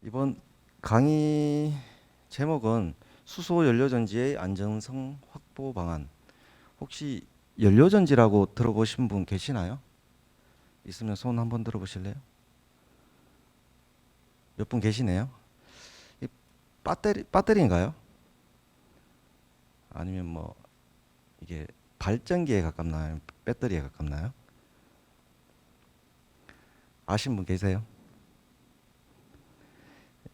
이번 강의 제목은 수소 연료전지의 안전성 확보 방안. 혹시 연료전지라고 들어보신 분 계시나요? 있으면 손 한번 들어보실래요? 몇 분 계시네요. 이 배터리인가요? 아니면 뭐 이게 발전기에 가깝나요? 배터리에 가깝나요? 아신 분 계세요?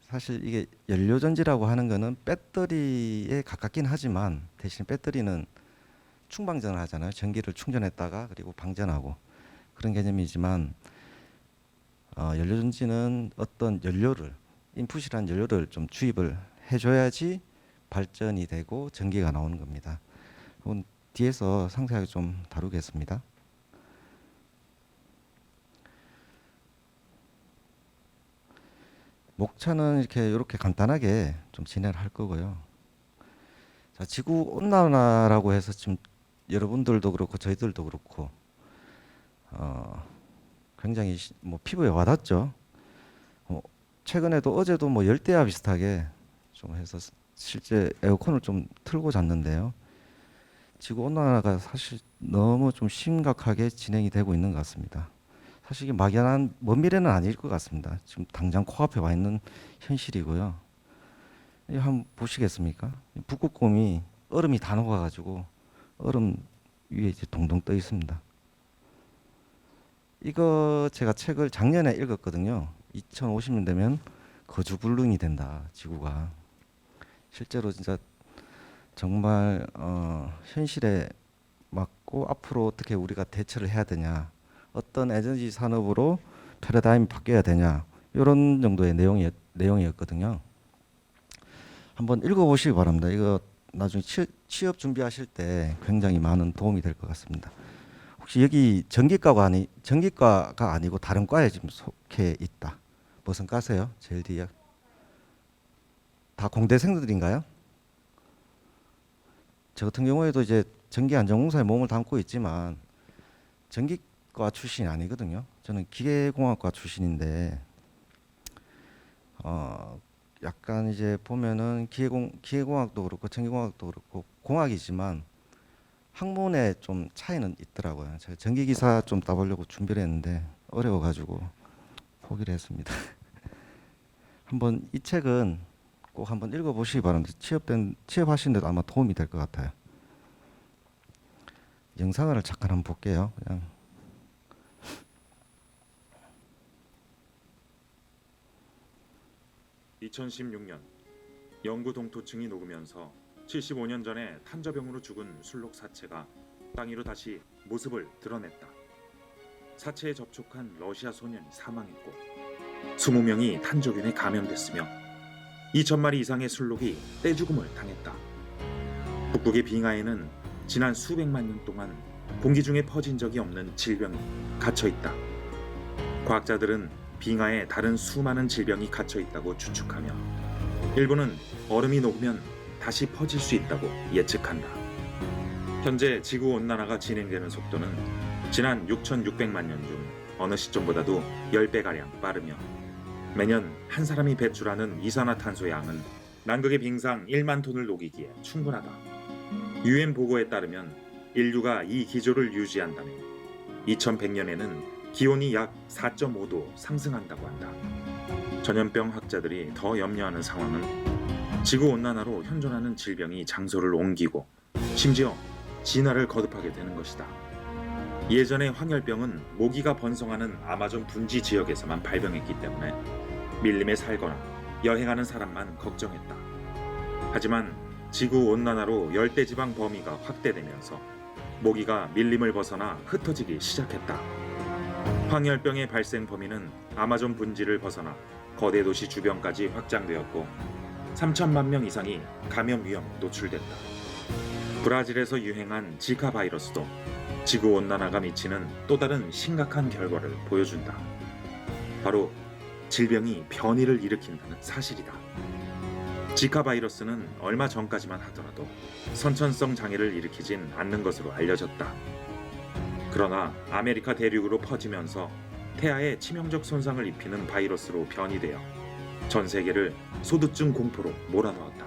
사실 이게 연료전지라고 하는 거는 배터리에 가깝긴 하지만 대신 배터리는 충방전을 하잖아요. 전기를 충전했다가 그리고 방전하고 그런 개념이지만 연료전지는 어떤 연료를 인풋이란 연료를 좀 주입을 해줘야지 발전이 되고 전기가 나오는 겁니다. 그건 뒤에서 상세하게 좀 다루겠습니다. 목차는 이렇게 간단하게 좀 진행을 할 거고요. 자, 지구 온난화라고 해서 지금 여러분들도 그렇고 저희들도 그렇고 어, 굉장히 뭐 피부에 와닿죠. 어, 최근에도 어제도 뭐 열대야 비슷하게 좀 해서 실제 에어컨을 좀 틀고 잤는데요. 지구 온난화가 사실 너무 좀 심각하게 진행이 되고 있는 것 같습니다. 사실 이게 막연한 먼 미래는 아닐 것 같습니다. 지금 당장 코앞에 와 있는 현실이고요. 이거 한번 보시겠습니까? 북극곰이 얼음이 다 녹아가지고 얼음 위에 이제 동동 떠 있습니다. 이거 제가 책을 작년에 읽었거든요. 2050년 되면 거주불능이 된다, 지구가. 실제로 진짜 정말 현실에 맞고 앞으로 어떻게 우리가 대처를 해야 되냐, 어떤 에너지 산업으로 패러다임이 바뀌어야 되냐, 이런 정도의 내용이었거든요. 한번 읽어보시기 바랍니다. 이거 나중에 취업 준비하실 때 굉장히 많은 도움이 될 것 같습니다. 혹시 여기 전기과가 아니고 다른 과에 지금 속해 있다. 무슨 과세요? 제일 뒤에 다 공대생들인가요? 저 같은 경우에도 이제 전기안전공사에 몸을 담고 있지만 전기과 출신이 아니거든요. 저는 기계공학과 출신인데 약간 이제 보면은 기계공학도 그렇고 전기공학도 그렇고 공학이지만 학문에 좀 차이는 있더라고요. 제가 전기기사 좀 따보려고 준비를 했는데 어려워가지고 포기를 했습니다. 한번 이 책은 꼭 한번 읽어보시기 바랍니다. 취업하시는데도 아마 도움이 될 것 같아요. 영상을 잠깐 한번 볼게요. 그냥 2016년 영구 동토층이 녹으면서 75년 전에 탄저병으로 죽은 술록 사체가 땅 위로 다시 모습을 드러냈다. 사체에 접촉한 러시아 소년이 사망했고 20명이 탄저균에 감염됐으며 2,000마리 이상의 술록이 떼죽음을 당했다. 북극의 빙하에는 지난 수백만 년 동안 공기 중에 퍼진 적이 없는 질병이 갇혀 있다. 과학자들은 빙하에 다른 수많은 질병이 갇혀 있다고 추측하며 일부는 얼음이 녹으면 다시 퍼질 수 있다고 예측한다. 현재 지구 온난화가 진행되는 속도는 지난 6,600만 년 중 어느 시점보다도 10배가량 빠르며 매년 한 사람이 배출하는 이산화탄소의 양은 남극의 빙상 1만 톤을 녹이기에 충분하다. UN 보고에 따르면 인류가 이 기조를 유지한다면 2100년에는 기온이 약 4.5도 상승한다고 한다. 전염병 학자들이 더 염려하는 상황은 지구온난화로 현존하는 질병이 장소를 옮기고 심지어 진화를 거듭하게 되는 것이다. 예전에 황열병은 모기가 번성하는 아마존 분지 지역에서만 발병했기 때문에 밀림에 살거나 여행하는 사람만 걱정했다. 하지만 지구온난화로 열대지방 범위가 확대되면서 모기가 밀림을 벗어나 흩어지기 시작했다. 황열병의 발생 범위는 아마존 분지를 벗어나 거대 도시 주변까지 확장되었고 3천만 명 이상이 감염 위험에 노출됐다. 브라질에서 유행한 지카 바이러스도 지구온난화가 미치는 또 다른 심각한 결과를 보여준다. 바로 질병이 변이를 일으킨다는 사실이다. 지카 바이러스는 얼마 전까지만 하더라도 선천성 장애를 일으키진 않는 것으로 알려졌다. 그러나 아메리카 대륙으로 퍼지면서 태아에 치명적 손상을 입히는 바이러스로 변이되어 전 세계를 소두증 공포로 몰아넣었다.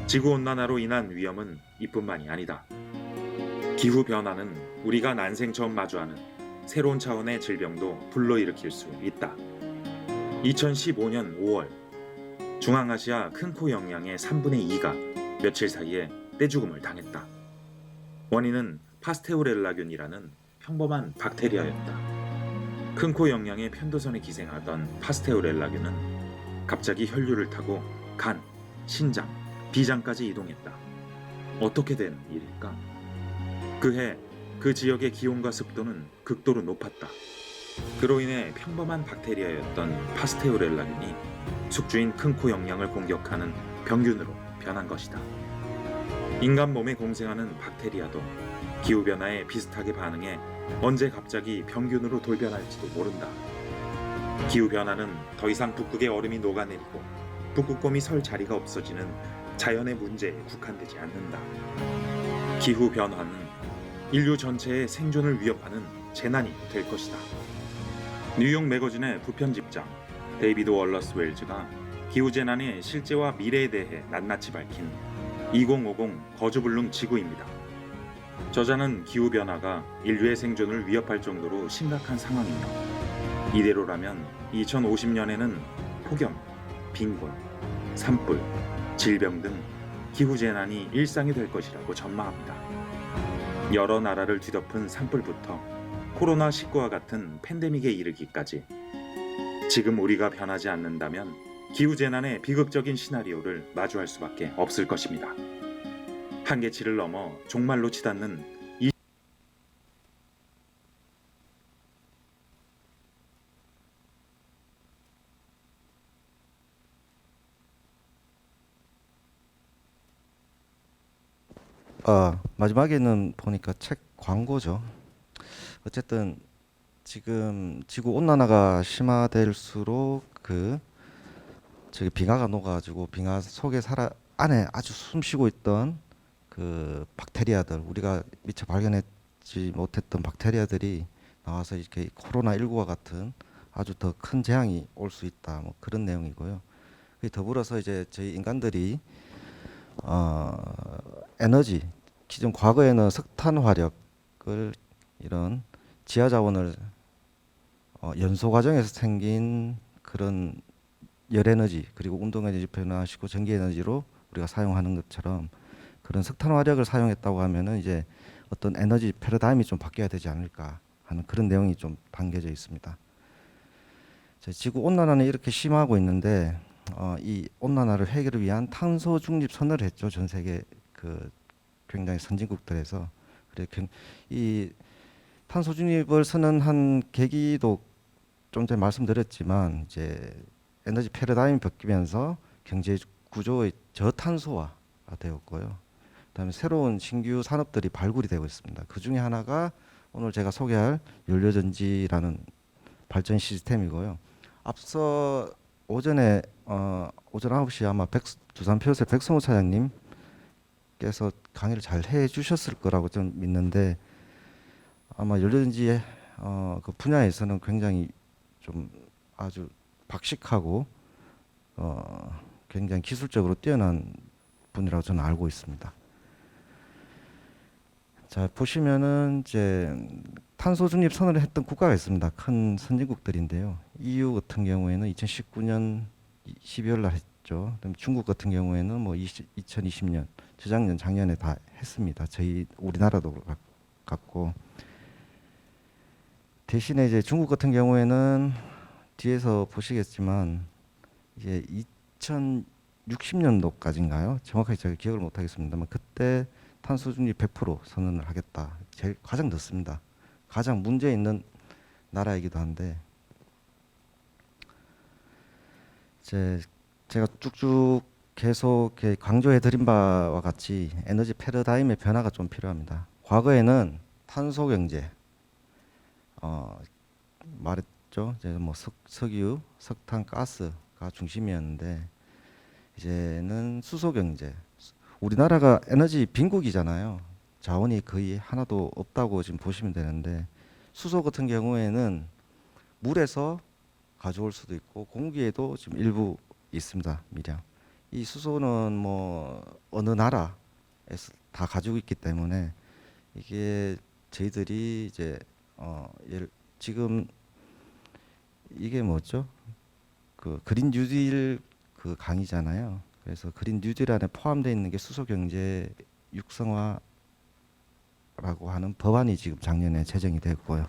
지구온난화로 인한 위험은 이뿐만이 아니다. 기후변화는 우리가 난생 처음 마주하는 새로운 차원의 질병도 불러일으킬 수 있다. 2015년 5월 중앙아시아 큰 코 영양의 3분의 2가 며칠 사이에 떼죽음을 당했다. 원인은 파스테오렐라균이라는 평범한 박테리아였다. 큰 코 영양의 편도선에 기생하던 파스테오렐라균은 갑자기 혈류를 타고 간, 신장, 비장까지 이동했다. 어떻게 된 일일까? 그해 그 지역의 기온과 습도는 극도로 높았다. 그로 인해 평범한 박테리아였던 파스테오렐라균이 숙주인 큰 코 영양을 공격하는 병균으로 변한 것이다. 인간 몸에 공생하는 박테리아도 기후변화에 비슷하게 반응해 언제 갑자기 병균으로 돌변할지도 모른다. 기후변화는 더 이상 북극의 얼음이 녹아내리고 북극곰이 설 자리가 없어지는 자연의 문제에 국한되지 않는다. 기후변화는 인류 전체의 생존을 위협하는 재난이 될 것이다. 뉴욕 매거진의 부편집장 데이비드 월러스 웰즈가 기후재난의 실제와 미래에 대해 낱낱이 밝힌 2050 거주불능 지구입니다. 저자는 기후변화가 인류의 생존을 위협할 정도로 심각한 상황이며 이대로라면 2050년에는 폭염, 빈곤, 산불, 질병 등 기후재난이 일상이 될 것이라고 전망합니다. 여러 나라를 뒤덮은 산불부터 코로나19와 같은 팬데믹에 이르기까지 지금 우리가 변하지 않는다면 기후재난의 비극적인 시나리오를 마주할 수밖에 없을 것입니다. 한계치를 넘어 종말로 치닫는 이 마지막에는 보니까 책 광고죠. 어쨌든 지금 지구 온난화가 심화될수록 저기 빙하가 녹아가지고 빙하 속에 안에 아주 숨쉬고 있던 그 박테리아들, 우리가 미처 발견하지 못했던 박테리아들이 나와서 이렇게 코로나19와 같은 아주 더 큰 재앙이 올 수 있다, 뭐 그런 내용이고요. 더불어서 이제 저희 인간들이 에너지, 기존 과거에는 석탄 화력을 이런 지하 자원을 연소 과정에서 생긴 그런 열 에너지, 그리고 운동 에너지 변화시키고 전기 에너지로 우리가 사용하는 것처럼 그런 석탄 화력을 사용했다고 하면은 이제 어떤 에너지 패러다임이 좀 바뀌어야 되지 않을까 하는 그런 내용이 좀 담겨져 있습니다. 지구 온난화는 이렇게 심화하고 있는데 이 온난화를 해결을 위한 탄소 중립 선언을 했죠. 전 세계 굉장히 선진국들에서. 이 탄소 중립을 선언한 계기도 좀 전에 말씀드렸지만 이제 에너지 패러다임이 바뀌면서 경제 구조의 저탄소화가 되었고요. 그다음에 새로운 신규 산업들이 발굴이 되고 있습니다. 그 중에 하나가 오늘 제가 소개할 연료전지라는 발전 시스템이고요. 앞서 오전에 오전 9시 아마 두산표세 백성호 차장님께서 강의를 잘 해주셨을 거라고 좀 믿는데 아마 연료전지의 그 분야에서는 굉장히 좀 아주 박식하고 굉장히 기술적으로 뛰어난 분이라고 저는 알고 있습니다. 자, 보시면은 이제 탄소 중립 선언을 했던 국가가 있습니다. 큰 선진국들인데요. EU 같은 경우에는 2019년 12월 날 했죠. 그다음에 중국 같은 경우에는 뭐 2020년, 재작년, 작년에 다 했습니다. 우리나라도 같고. 대신에 이제 중국 같은 경우에는 뒤에서 보시겠지만 이제 2060년도까지인가요? 정확하게 제가 기억을 못 하겠습니다만 그때 탄소 중립 100% 선언을 하겠다. 가장 늦습니다. 가장 문제 있는 나라이기도 한데 제가 쭉쭉 계속 강조해 드린 바와 같이 에너지 패러다임의 변화가 좀 필요합니다. 과거에는 탄소 경제 말했죠. 이제 뭐 석유, 석탄, 가스가 중심이었는데 이제는 수소 경제. 우리나라가 에너지 빈국이잖아요. 자원이 거의 하나도 없다고 지금 보시면 되는데 수소 같은 경우에는 물에서 가져올 수도 있고 공기에도 지금 일부 있습니다. 미량. 이 수소는 뭐 어느 나라에서 다 가지고 있기 때문에 이게 저희들이 이제 지금 이게 뭐죠? 그 그린 뉴딜 그 강의잖아요. 그래서 그린 뉴딜 안에 포함되어 있는 게 수소 경제 육성화라고 하는 법안이 지금 작년에 제정이 됐고요.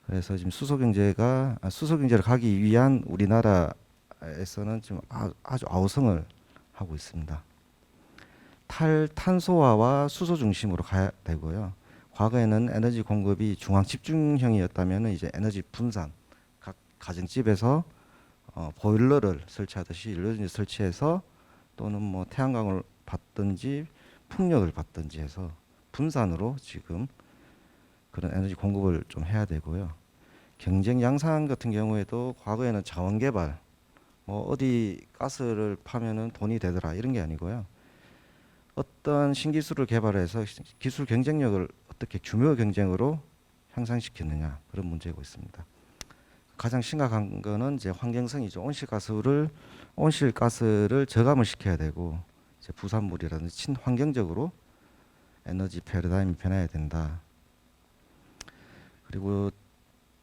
그래서 지금 수소 경제를 가기 위한 우리나라에서는 지금 아주 아우성을 하고 있습니다. 탈탄소화와 수소 중심으로 가야 되고요. 과거에는 에너지 공급이 중앙 집중형이었다면 이제 에너지 분산, 각 가정집에서 보일러를 설치하듯이 연료전지 설치해서 또는 뭐 태양광을 받든지 풍력을 받든지 해서 분산으로 지금 그런 에너지 공급을 좀 해야 되고요. 경쟁 양산 같은 경우에도 과거에는 자원 개발, 뭐 어디 가스를 파면은 돈이 되더라 이런 게 아니고요. 어떤 신기술을 개발해서 기술 경쟁력을 어떻게 규모 경쟁으로 향상시키느냐 그런 문제고 있습니다. 가장 심각한 거는 이제 환경성이죠. 온실가스를 저감을 시켜야 되고 이제 부산물이라든지 친환경적으로 에너지 패러다임이 변해야 된다. 그리고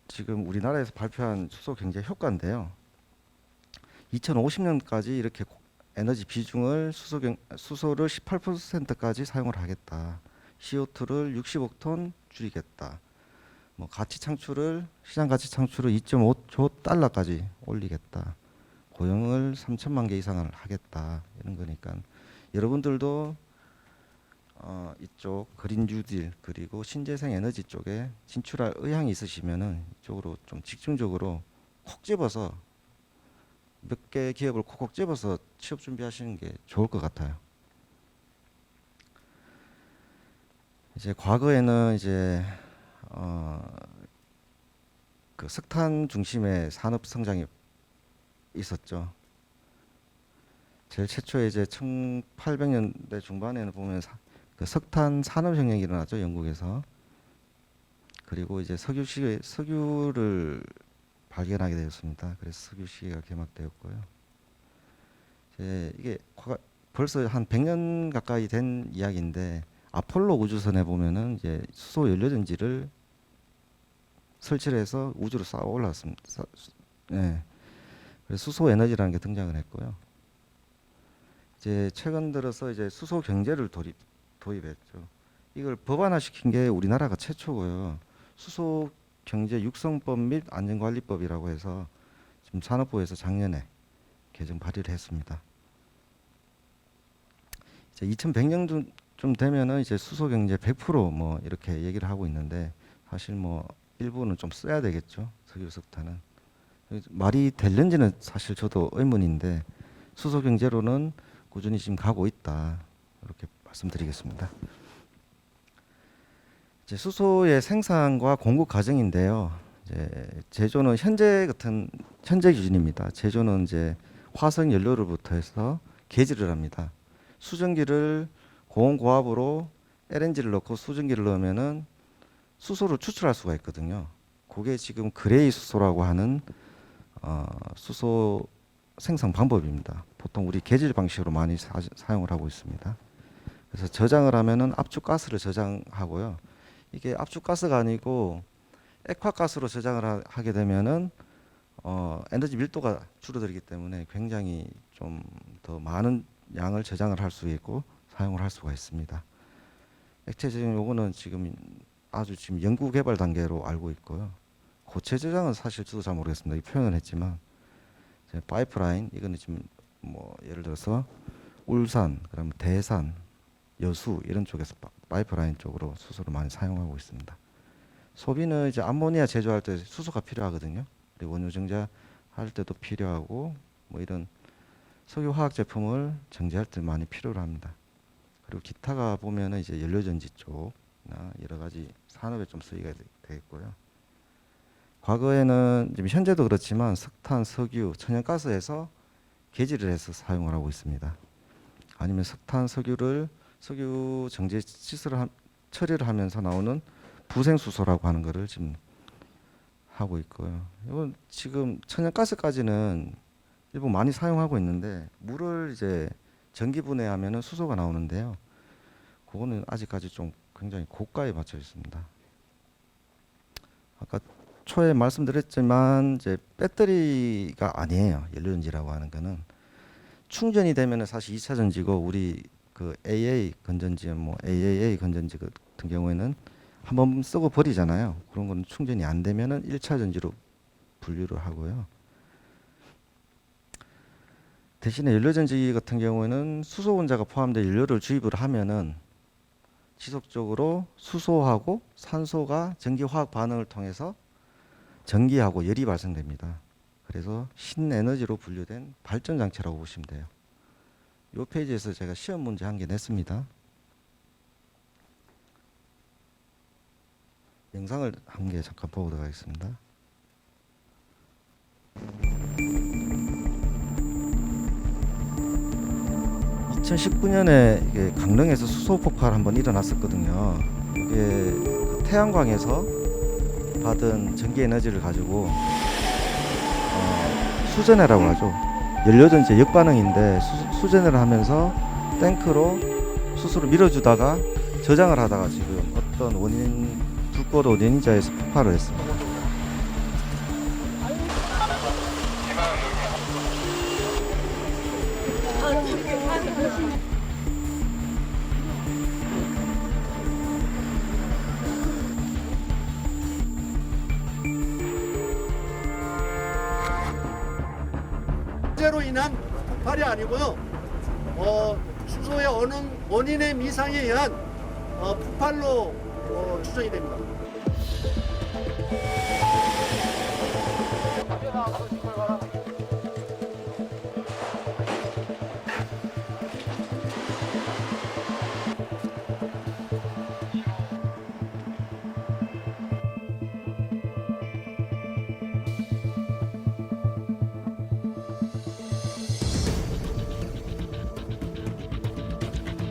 지금 우리나라에서 발표한 수소 경제 효과인데요. 2050년까지 이렇게 에너지 비중을 수소를 18%까지 사용을 하겠다. CO2를 60억 톤 줄이겠다. 뭐 시장 가치 창출을 2.5조 달러까지 올리겠다. 고용을 3천만 개 이상을 하겠다. 이런 거니까 여러분들도 이쪽 그린 뉴딜 그리고 신재생 에너지 쪽에 진출할 의향이 있으시면은 이쪽으로 좀 집중적으로 콕 집어서 몇 개 기업을 콕콕 집어서 취업 준비하시는 게 좋을 것 같아요. 이제 과거에는 이제 그 석탄 중심의 산업 성장이 있었죠. 제일 최초에 이제 1800년대 중반에는 보면 그 석탄 산업혁명이 일어났죠, 영국에서. 그리고 이제 석유를 발견하게 되었습니다. 그래서 석유 시기가 개막되었고요. 이게 벌써 한 100년 가까이 된 이야기인데 아폴로 우주선에 보면은 이제 수소 연료전지를 설치를 해서 우주로 쌓아 올랐습니다. 네. 그래서 수소 에너지라는 게 등장을 했고요. 이제 최근 들어서 이제 수소 경제를 도입했죠. 이걸 법안화시킨 게 우리나라가 최초고요. 수소 경제 육성법 및 안전관리법이라고 해서 지금 산업부에서 작년에 개정 발의를 했습니다. 이제 2100년쯤 되면은 이제 수소 경제 100%뭐 이렇게 얘기를 하고 있는데 사실 뭐 일부는 좀 써야 되겠죠. 석유 석탄은 말이 될는지는 사실 저도 의문인데 수소 경제로는 꾸준히 지금 가고 있다 이렇게 말씀드리겠습니다. 이제 수소의 생산과 공급 과정인데요. 이제 제조는 현재 기준입니다. 제조는 이제 화석 연료로부터 해서 개질을 합니다. 수증기를 고온고압으로 LNG를 넣고 수증기를 넣으면은 수소를 추출할 수가 있거든요. 그게 지금 그레이 수소라고 하는 수소 생산 방법입니다. 보통 우리 개질 방식으로 많이 사용을 하고 있습니다. 그래서 저장을 하면은 압축가스를 저장하고요. 이게 압축가스가 아니고 액화가스로 저장을 하게 되면은 에너지 밀도가 줄어들기 때문에 굉장히 좀 더 많은 양을 저장을 할 수 있고 사용을 할 수가 있습니다. 액체 저장 요거는 지금 연구 개발 단계로 알고 있고요. 고체 저장은 사실 저도 잘 모르겠습니다. 이 표현을 했지만 파이프라인 이거는 지금 뭐 예를 들어서 울산, 그다음 대산, 여수 이런 쪽에서 파이프라인 쪽으로 수소를 많이 사용하고 있습니다. 소비는 이제 암모니아 제조할 때 수소가 필요하거든요. 그리고 원유 정제할 때도 필요하고 뭐 이런 석유 화학 제품을 정제할 때 많이 필요로 합니다. 그리고 기타가 보면은 이제 연료전지 쪽이나 여러 가지 산업에 좀 쓰이게 되겠고요. 과거에는 지금 현재도 그렇지만 석탄, 석유, 천연가스에서 개질을 해서 사용을 하고 있습니다. 아니면 석유 정제 처리를 하면서 나오는 부생수소라고 하는 것을 지금 하고 있고요. 이건 지금 천연가스까지는 일부 많이 사용하고 있는데 물을 이제 전기 분해하면은 수소가 나오는데요. 그거는 아직까지 좀 굉장히 고가에 맞춰 있습니다. 아까 초에 말씀드렸지만 이제 배터리가 아니에요. 연료전지라고 하는 거는 충전이 되면은 사실 2차 전지고 우리 그 AA 건전지 뭐 AAA 건전지 같은 경우에는 한번 쓰고 버리잖아요. 그런 거는 충전이 안 되면은 1차 전지로 분류를 하고요. 대신에 연료전지 같은 경우에는 수소 원자가 포함된 연료를 주입을 하면은 지속적으로 수소하고 산소가 전기 화학 반응을 통해서 전기하고 열이 발생됩니다. 그래서 신에너지로 분류된 발전 장치라고 보시면 돼요. 이 페이지에서 제가 시험 문제 한 개 냈습니다. 영상을 한 개 잠깐 보도록 하겠습니다. (2019년에) 이게 강릉에서 수소 폭발 한번 일어났었거든요. 이게 그 태양광에서 받은 전기 에너지를 가지고 수전해라고 하죠. 연료전지 역반응인데 수전을 하면서 탱크로 수소를 밀어주다가 저장을 하다가 지금 어떤 원인 불꽃 원인자에서 폭발을 했습니다. 제로 인한 폭발이 아니고요. 수소의 어느 원인의 미상에 의한 폭발로 추정이 됩니다.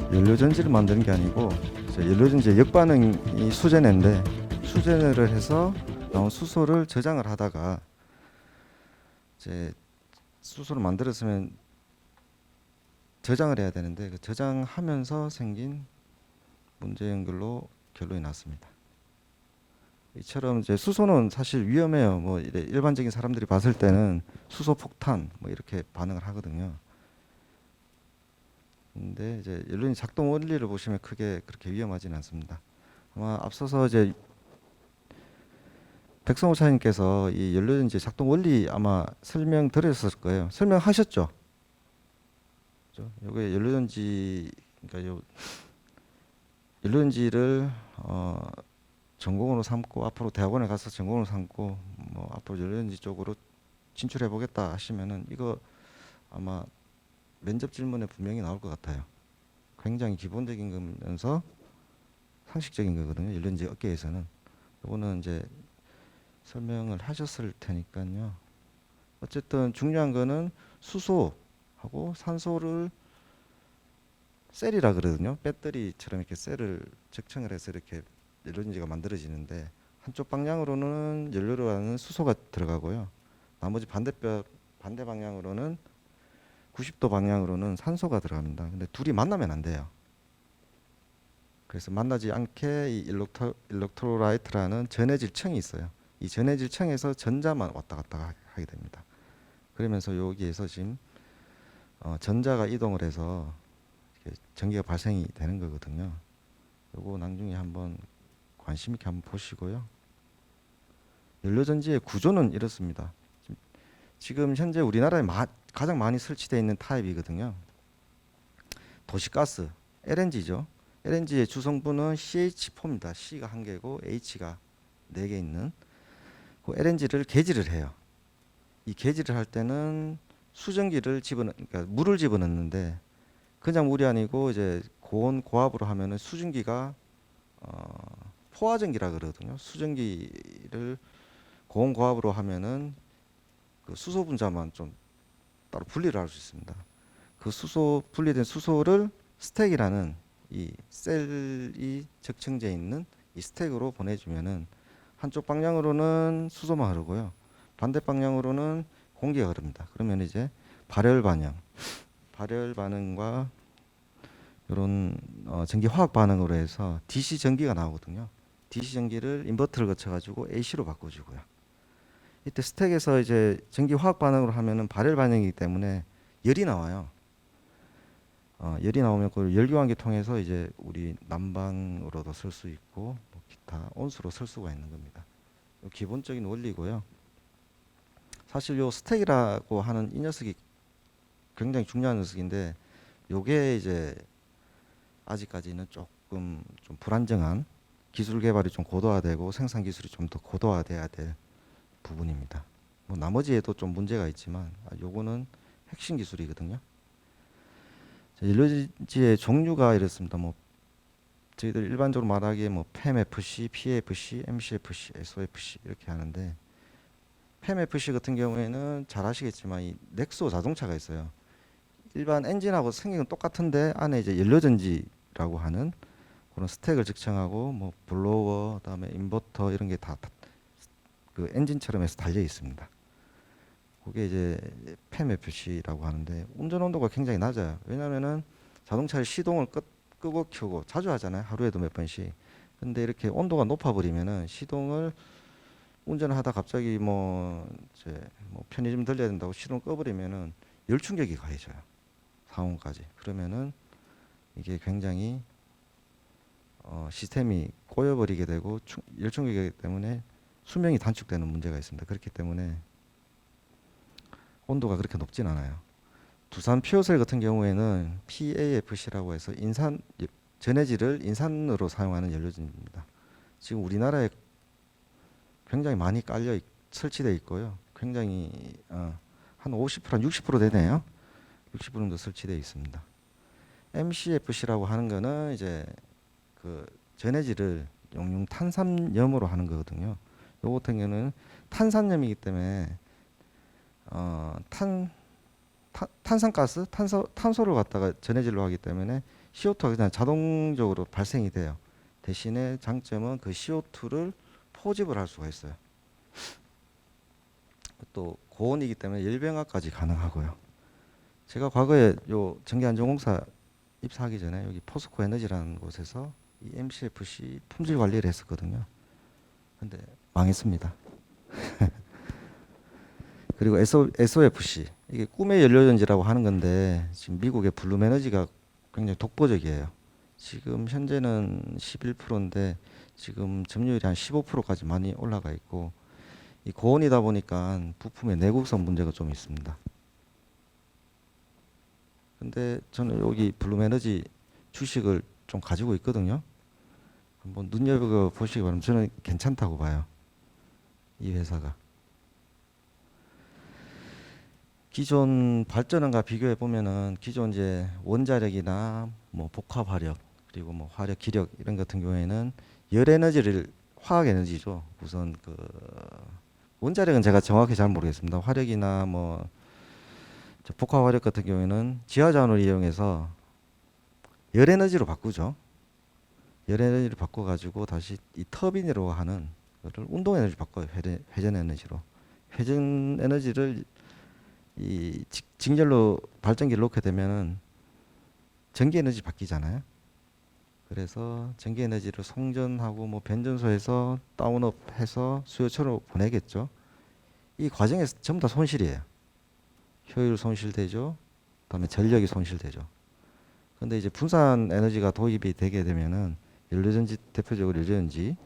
연료전지를 만드는 게 아니고 연료전지 역반응이 수전인데 수전을 해서 나온 수소를 저장을 하다가 이제 수소를 만들었으면 저장을 해야 되는데 그 저장하면서 생긴 문제 연결로 결론이 났습니다. 이처럼 이제 수소는 사실 위험해요. 뭐 일반적인 사람들이 봤을 때는 수소 폭탄 뭐 이렇게 반응을 하거든요. 근데 이제 연료전지 작동 원리를 보시면 크게 그렇게 위험하지는 않습니다. 아마 앞서서 이제 백성호 차장님께서 이 연료전지 작동 원리 아마 설명 드렸을 거예요. 설명하셨죠? 요게 연료전지 그러니까 요 연료전지를 전공으로 삼고 앞으로 대학원에 가서 전공으로 삼고 뭐 앞으로 연료전지 쪽으로 진출해 보겠다 하시면은 이거 아마 면접 질문에 분명히 나올 것 같아요. 굉장히 기본적인 거면서 상식적인 거거든요. 연료전지 업계에서는. 이거는 이제 설명을 하셨을 테니까요. 어쨌든 중요한 거는 수소하고 산소를 셀이라 그러거든요. 배터리처럼 이렇게 셀을 적층을 해서 이렇게 연료전지가 만들어지는데 한쪽 방향으로는 연료로 하는 수소가 들어가고요. 나머지 반대 방향으로는 90도 방향으로는 산소가 들어갑니다. 근데 둘이 만나면 안 돼요. 그래서 만나지 않게 이 일렉트로라이트라는 전해질 층이 있어요. 이 전해질 층에서 전자만 왔다 갔다 하게 됩니다. 그러면서 여기에서 지금 전자가 이동을 해서 이렇게 전기가 발생이 되는 거거든요. 요거 나중에 한번 관심 있게 한번 보시고요. 연료전지의 구조는 이렇습니다. 지금 현재 우리나라에 가장 많이 설치되어 있는 타입이거든요. 도시가스, LNG죠. LNG의 주성분은 CH4입니다. C가 1개고 H가 4개 있는 그 LNG를 개지를 해요. 이 개지를 할 때는 수증기를 그러니까 물을 집어넣는데 그냥 물이 아니고 이제 고온 고압으로 하면은 수증기가 포화전기라 그러거든요. 수증기를 고온 고압으로 하면은 그 수소 분자만 좀 따로 분리를 할 수 있습니다. 그 분리된 수소를 스택이라는 이 셀이 적층돼 있는 이 스택으로 보내주면은 한쪽 방향으로는 수소만 흐르고요. 반대 방향으로는 공기가 흐릅니다. 그러면 이제 발열 반응과 이런 전기 화학 반응으로 해서 DC 전기가 나오거든요. DC 전기를 인버터를 거쳐 가지고 AC로 바꿔주고요. 이때 스택에서 이제 전기 화학 반응으로 하면은 발열 반응이기 때문에 열이 나와요. 열이 나오면 그걸 열교환기 통해서 이제 우리 난방으로도 쓸 수 있고 뭐 기타 온수로 쓸 수가 있는 겁니다. 요 기본적인 원리고요. 사실 요 스택이라고 하는 이 녀석이 굉장히 중요한 녀석인데 요게 이제 아직까지는 조금 좀 불안정한 기술 개발이 좀 고도화되고 생산 기술이 좀 더 고도화돼야 될 부분입니다. 뭐 나머지에도 좀 문제가 있지만 요거는 핵심 기술이거든요. 연료전지의 종류가 이렇습니다. 뭐 저희들 일반적으로 말하기에 뭐 PEMFC, PAFC, MCFC, SOFC 이렇게 하는데 PEMFC 같은 경우에는 잘 아시겠지만 이 넥소 자동차가 있어요. 일반 엔진하고 생긴 건 똑같은데 안에 이제 연료전지라고 하는 그런 스택을 측정하고 뭐 블로워, 그다음에 인버터 이런 게 다 그 엔진처럼 해서 달려 있습니다. 그게 이제 PEMFC라고 하는데 운전 온도가 굉장히 낮아요. 왜냐면은 자동차의 시동을 끄고 켜고 자주 하잖아요. 하루에도 몇 번씩. 근데 이렇게 온도가 높아 버리면은 시동을 운전을 하다 갑자기 뭐 이제 뭐 편의점 들려야 된다고 시동 꺼버리면은 열 충격이 가해져요. 상온까지. 그러면은 이게 굉장히 시스템이 꼬여버리게 되고 열 충격이기 때문에 수명이 단축되는 문제가 있습니다. 그렇기 때문에 온도가 그렇게 높진 않아요. 두산 퓨어셀 같은 경우에는 PAFC라고 해서 전해질을 인산으로 사용하는 연료전지입니다. 지금 우리나라에 굉장히 많이 설치되어 있고요. 굉장히 한 50%, 한 60% 되네요. 60% 정도 설치되어 있습니다. MCFC라고 하는 거는 이제 그 전해질을 용융 탄산염으로 하는 거거든요. 요거 같은 경우는 탄산염이기 때문에 탄산가스, 탄소를 갖다가 전해질로 하기 때문에 CO2가 그냥 자동적으로 발생이 돼요. 대신에 장점은 그 CO2를 포집을 할 수가 있어요. 또 고온이기 때문에 열병화까지 가능하고요. 제가 과거에 요 전기안전공사 입사하기 전에 여기 포스코 에너지라는 곳에서 이 MCFC 품질 관리를 했었거든요. 근데 망했습니다. 그리고 SOFC 이게 꿈의 연료전지라고 하는 건데 지금 미국의 블룸 에너지가 굉장히 독보적이에요. 지금 현재는 11%인데 지금 점유율이 한 15%까지 많이 올라가 있고 이 고온이다 보니까 부품의 내구성 문제가 좀 있습니다. 근데 저는 여기 블룸 에너지 주식을 좀 가지고 있거든요. 한번 눈여겨 보시기 바랍니다. 저는 괜찮다고 봐요. 이 회사가. 기존 발전원과 비교해 보면은 기존 이제 원자력이나 뭐 복합 화력 그리고 뭐 화력 기력 이런 같은 경우에는 열 에너지를 화학 에너지죠. 우선 그 원자력은 제가 정확히 잘 모르겠습니다. 화력이나 뭐 복합 화력 같은 경우에는 지하자원을 이용해서 열 에너지로 바꾸죠. 열 에너지를 바꿔 가지고 다시 이 터빈으로 하는 거를 운동 에너지 바꿔요. 회전 에너지로. 회전 에너지를 이 직렬로 발전기를 놓게 되면은 전기 에너지 바뀌잖아요. 그래서 전기 에너지를 송전하고 뭐 변전소에서 다운업 해서 수요처로 보내겠죠. 이 과정에서 전부 다 손실이에요. 효율 손실되죠. 그다음에 전력이 손실되죠. 근데 이제 분산 에너지가 도입이 되게 되면은 연료전지 대표적으로 연료전지를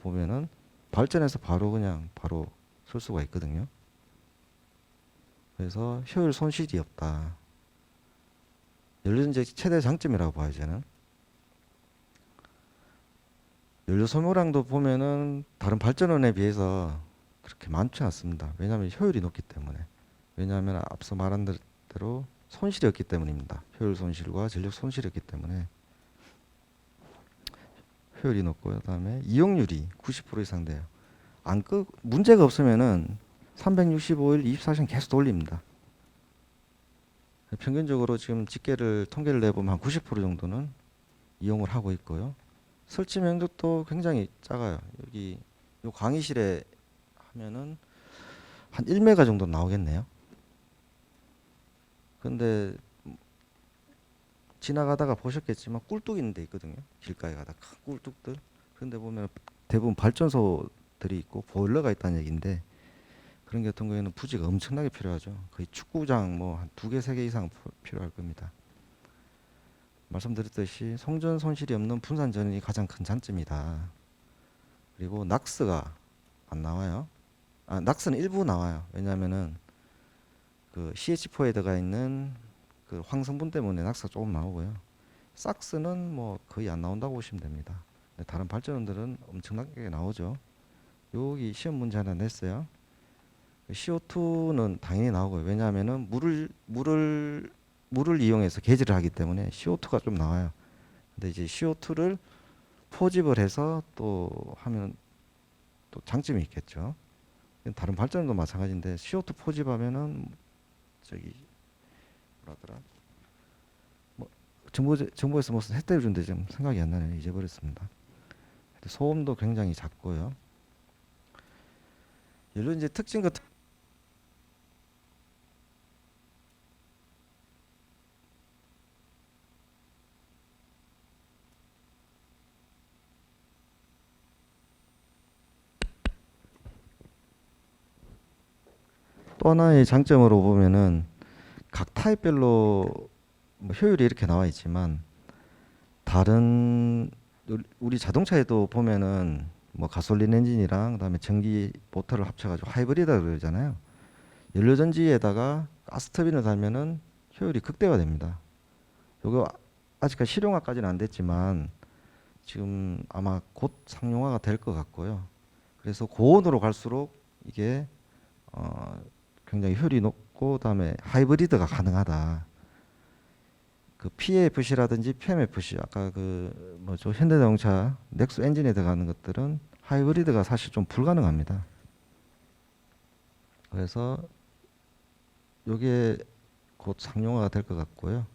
보면은 발전해서 바로 쓸 수가 있거든요. 그래서 효율 손실이 없다. 연료전지의 최대 장점이라고 봐요, 저는. 연료 소모량도 보면은 다른 발전원에 비해서 그렇게 많지 않습니다. 왜냐하면 효율이 높기 때문에. 왜냐하면 앞서 말한 대로 손실이 없기 때문입니다. 효율 손실과 전력 손실이 없기 때문에 효율이 높고요. 그다음에 이용률이 90% 이상 돼요. 문제가 없으면은 365일 24시간 계속 돌립니다. 평균적으로 지금 통계를 내보면 한 90% 정도는 이용을 하고 있고요. 설치 면적도 굉장히 작아요. 여기 요 강의실에 하면은 한 1메가 정도 나오겠네요. 근데 지나가다가 보셨겠지만 꿀뚝 있는 데 있거든요. 길가에 가다 큰 꿀뚝들. 그런데 보면 대부분 발전소들이 있고 보일러가 있다는 얘기인데, 그런 게 같은 경우에는 부지가 엄청나게 필요하죠. 거의 축구장 뭐 한 2개, 3개 이상 필요할 겁니다. 말씀드렸듯이 송전 손실이 없는 분산 전원이 가장 큰 장점이다. 그리고 낙스가 안 나와요. 낙스는 일부 나와요. 왜냐하면은 그 CH4에 들어가 있는 그 황성분 때문에 낙스가 조금 나오고요. 삭스는 뭐 거의 안 나온다고 보시면 됩니다. 근데 다른 발전원들은 엄청나게 나오죠. 여기 시험 문제 하나 냈어요. CO2는 당연히 나오고요. 왜냐하면은 물을 이용해서 개질을 하기 때문에 CO2가 좀 나와요. 근데 이제 CO2를 포집을 해서 또 하면 또 장점이 있겠죠. 다른 발전도 마찬가지인데 CO2 포집하면은 저기 뭐라더라? 뭐 정부에서 무슨 혜택을 준데 지금 생각이 안 나네요. 잊어버렸습니다. 소음도 굉장히 작고요. 연료전지 특징 같은 또 하나의 장점으로 보면은 각 타입별로 뭐 효율이 이렇게 나와 있지만, 다른 우리 자동차에도 보면은 뭐 가솔린 엔진이랑 그다음에 전기 모터를 합쳐가지고 하이브리드라 그러잖아요. 연료전지에다가 가스터빈을 달면은 효율이 극대화됩니다. 요거 아직까지 실용화까지는 안 됐지만 지금 아마 곧 상용화가 될 것 같고요. 그래서 고온으로 갈수록 이게 굉장히 효율이 높고, 그다음에 하이브리드가 가능하다. 그 PFC라든지 PMFC, 아까 그 뭐죠, 현대자동차 넥소 엔진에 들어가는 것들은 하이브리드가 사실 좀 불가능합니다. 그래서 요게 곧 상용화가 될 것 같고요.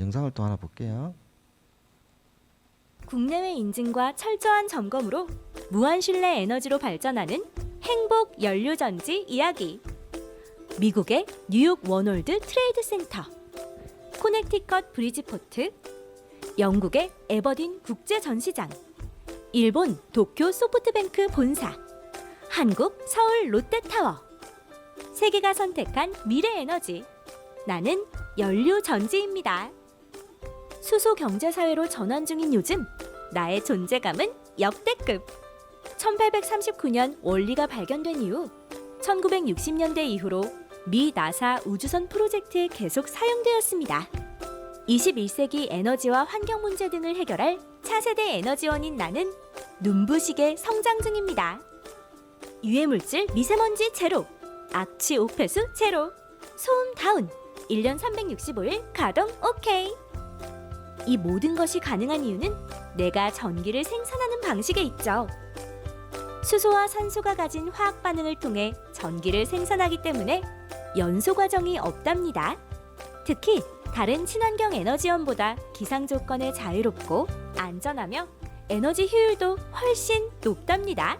영상을 또 하나 볼게요. 국내외 인증과 철저한 점검으로 무한 신뢰 에너지로 발전하는 행복 연료전지 이야기. 미국의 뉴욕 원월드 트레이드 센터, 코넥티컷 브리지포트, 영국의 에버딘 국제 전시장, 일본 도쿄 소프트뱅크 본사, 한국 서울 롯데타워. 세계가 선택한 미래 에너지. 나는 연료전지입니다. 수소 경제 사회로 전환 중인 요즘, 나의 존재감은 역대급. 1839년 원리가 발견된 이후 1960년대 이후로 미 나사 우주선 프로젝트에 계속 사용되었습니다. 21세기 에너지와 환경 문제 등을 해결할 차세대 에너지원인 나는 눈부시게 성장 중입니다. 유해물질 미세먼지 제로, 악취 오폐수 제로, 소음 다운, 1년 365일 가동 오케이. 이 모든 것이 가능한 이유는 내가 전기를 생산하는 방식에 있죠. 수소와 산소가 가진 화학 반응을 통해 전기를 생산하기 때문에 연소 과정이 없답니다. 특히 다른 친환경 에너지원보다 기상 조건에 자유롭고 안전하며 에너지 효율도 훨씬 높답니다.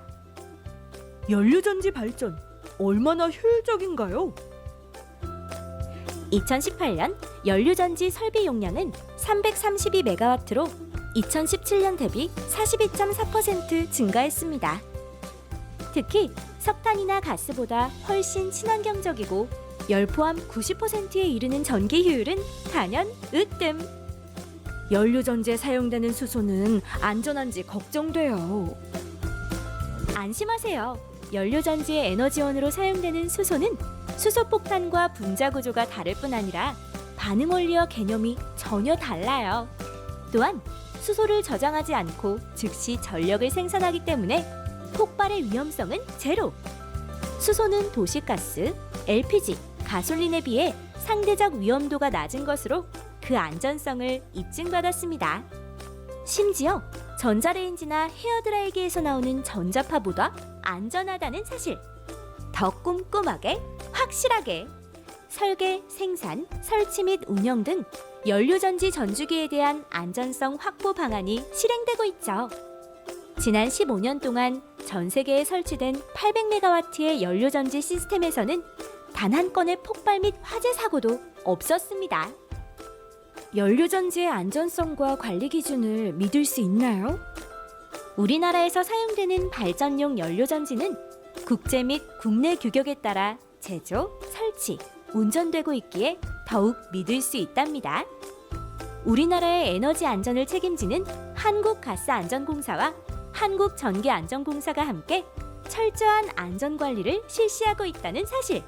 연료전지 발전 얼마나 효율적인가요? 2018년 연료전지 설비 용량은 332메가와트로 2017년 대비 42.4% 증가했습니다. 특히 석탄이나 가스보다 훨씬 친환경적이고 열 포함 90%에 이르는 전기 효율은 단연 으뜸. 연료전지에 사용되는 수소는 안전한지 걱정돼요. 안심하세요. 연료전지의 에너지원으로 사용되는 수소는 수소폭탄과 분자 구조가 다를 뿐 아니라 반응 원리와 개념이 전혀 달라요. 또한 수소를 저장하지 않고 즉시 전력을 생산하기 때문에 폭발의 위험성은 제로. 수소는 도시가스, LPG, 가솔린에 비해 상대적 위험도가 낮은 것으로 그 안전성을 입증받았습니다. 심지어 전자레인지나 헤어드라이기에서 나오는 전자파보다 안전하다는 사실. 더 꼼꼼하게, 확실하게 설계, 생산, 설치 및 운영 등 연료전지 전주기에 대한 안전성 확보 방안이 실행되고 있죠. 지난 15년 동안 전 세계에 설치된 800메가와트의 연료전지 시스템에서는 단 한 건의 폭발 및 화재 사고도 없었습니다. 연료전지의 안전성과 관리 기준을 믿을 수 있나요? 우리나라에서 사용되는 발전용 연료전지는 국제 및 국내 규격에 따라 제조, 설치, 운전되고 있기에 더욱 믿을 수 있답니다. 우리나라의 에너지 안전을 책임지는 한국가스안전공사와 한국전기안전공사가 함께 철저한 안전관리를 실시하고 있다는 사실.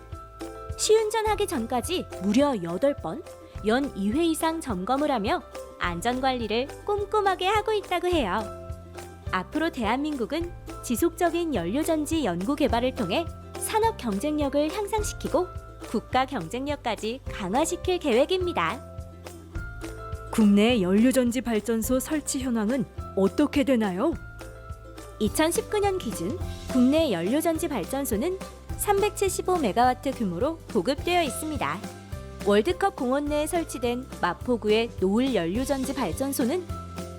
시운전하기 전까지 무려 8번, 연 2회 이상 점검을 하며 안전관리를 꼼꼼하게 하고 있다고 해요. 앞으로 대한민국은 지속적인 연료전지 연구 개발을 통해 산업 경쟁력을 향상시키고 국가 경쟁력까지 강화시킬 계획입니다. 국내 연료전지 발전소 설치 현황은 어떻게 되나요? 2019년 기준 국내 연료전지 발전소는 375메가와트 규모로 보급되어 있습니다. 월드컵 공원 내에 설치된 마포구의 노을 연료전지 발전소는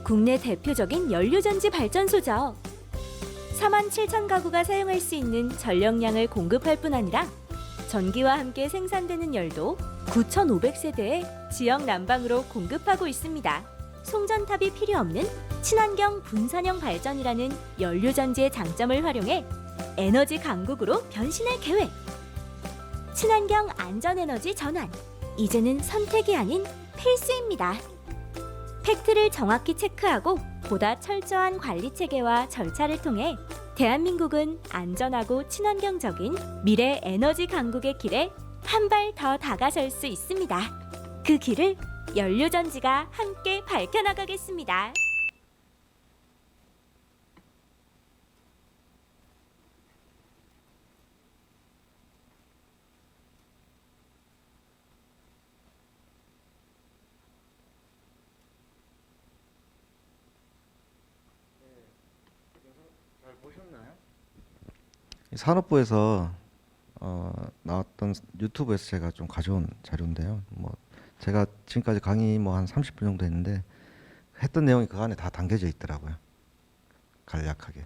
국내 대표적인 연료전지 발전소죠. 4만 7천 가구가 사용할 수 있는 전력량을 공급할 뿐 아니라 전기와 함께 생산되는 열도 9,500세대에 지역 난방으로 공급하고 있습니다. 송전탑이 필요 없는 친환경 분산형 발전이라는 연료전지의 장점을 활용해 에너지 강국으로 변신할 계획. 친환경 안전에너지 전환. 이제는 선택이 아닌 필수입니다. 팩트를 정확히 체크하고 보다 철저한 관리 체계와 절차를 통해 대한민국은 안전하고 친환경적인 미래 에너지 강국의 길에 한 발 더 다가설 수 있습니다. 그 길을 연료전지가 함께 밝혀나가겠습니다. 산업부에서 나왔던 유튜브에서 제가 좀 가져온 자료인데요. 뭐 제가 지금까지 강의 뭐 한 30분 정도 했는데 했던 내용이 그 안에 다 담겨져 있더라고요. 간략하게.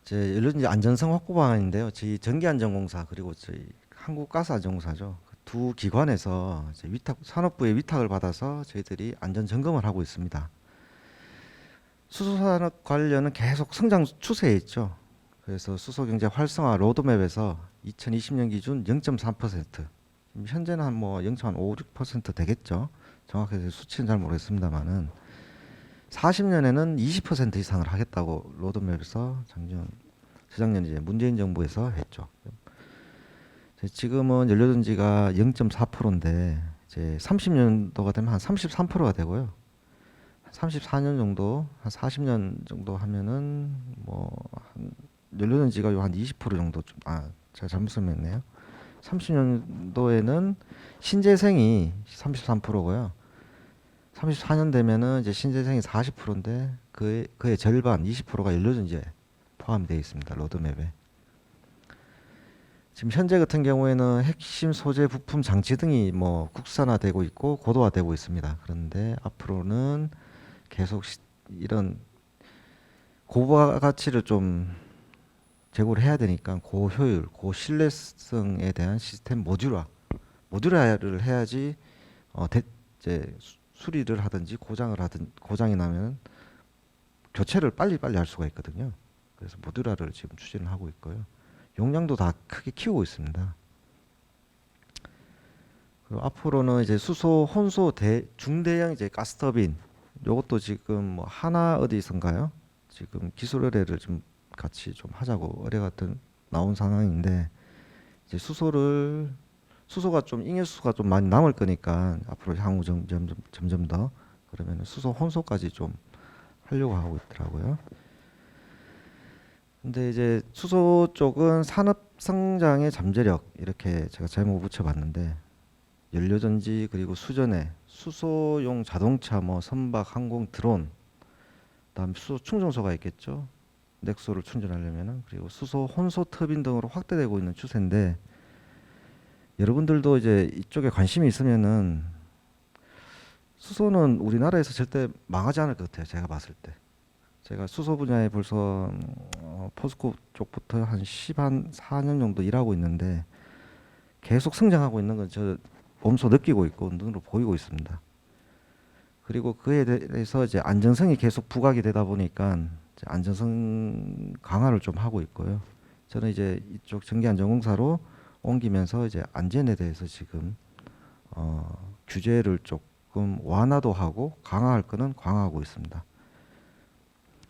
제 연료전지 안전성 확보 방안인데요. 저희 전기안전공사 그리고 저희 한국가스안전공사죠. 그 두 기관에서 이제 산업부의 위탁을 받아서 저희들이 안전 점검을 하고 있습니다. 수소산업 관련은 계속 성장 추세에 있죠. 그래서 수소경제 활성화 로드맵에서 2020년 기준 0.3%, 지금 현재는 한 뭐 0.5, 6% 되겠죠. 정확하게 수치는 잘 모르겠습니다만은 40년에는 20% 이상을 하겠다고 로드맵에서 재작년 이제 문재인 정부에서 했죠. 지금은 연료전지가 0.4%인데 이제 30년도가 되면 한 33%가 되고요. 34년 정도, 한 40년 정도 하면은 뭐 한 연료전지가 한 20% 정도 제가 잘못 설명했네요. 30년도에는 신재생이 33%고요. 34년 되면은 이제 신재생이 40%인데 그의 절반 20%가 연료전지에 포함되어 있습니다. 로드맵에. 지금 현재 같은 경우에는 핵심 소재 부품 장치 등이 뭐 국산화되고 있고 고도화되고 있습니다. 그런데 앞으로는 계속 이런 고부가 가치를 좀 제고를 해야 되니까 고효율, 고신뢰성에 대한 시스템 모듈화를 해야지 이제 수리를 하든지 고장이 나면 교체를 빨리빨리 할 수가 있거든요. 그래서 모듈화를 지금 추진을 하고 있고요. 용량도 다 크게 키우고 있습니다. 그리고 앞으로는 이제 수소 혼소 중대형 이제 가스터빈 요것도 지금 뭐 하나 어디선가요? 지금 기술 의뢰를 좀 같이 좀 하자고 의뢰가 나온 상황인데 이제 수소가 좀 잉여수소가 좀 많이 남을 거니까 앞으로 향후 점점 더 그러면 수소 혼소까지 좀 하려고 하고 있더라고요. 근데 이제 수소 쪽은 산업 성장의 잠재력 이렇게 제가 제목 붙여봤는데 연료전지 그리고 수전에 수소용 자동차 뭐 선박 항공 드론 그다음 수소 충전소가 있겠죠. 냉수를 충전하려면은 그리고 수소 혼소 터빈 등으로 확대되고 있는 추세인데 여러분들도 이제 이쪽에 관심이 있으면은 수소는 우리나라에서 절대 망하지 않을 것 같아요. 제가 봤을 때. 제가 수소 분야에 벌써 포스코 쪽부터 한 14년 정도 일하고 있는데 계속 성장하고 있는 건 저 몸소 느끼고 있고 눈으로 보이고 있습니다. 그리고 그에 대해서 이제 안전성이 계속 부각이 되다 보니까 이제 안전성 강화를 좀 하고 있고요. 저는 이제 이쪽 전기안전공사로 옮기면서 이제 안전에 대해서 지금 규제를 조금 완화도 하고 강화할 거는 강화하고 있습니다.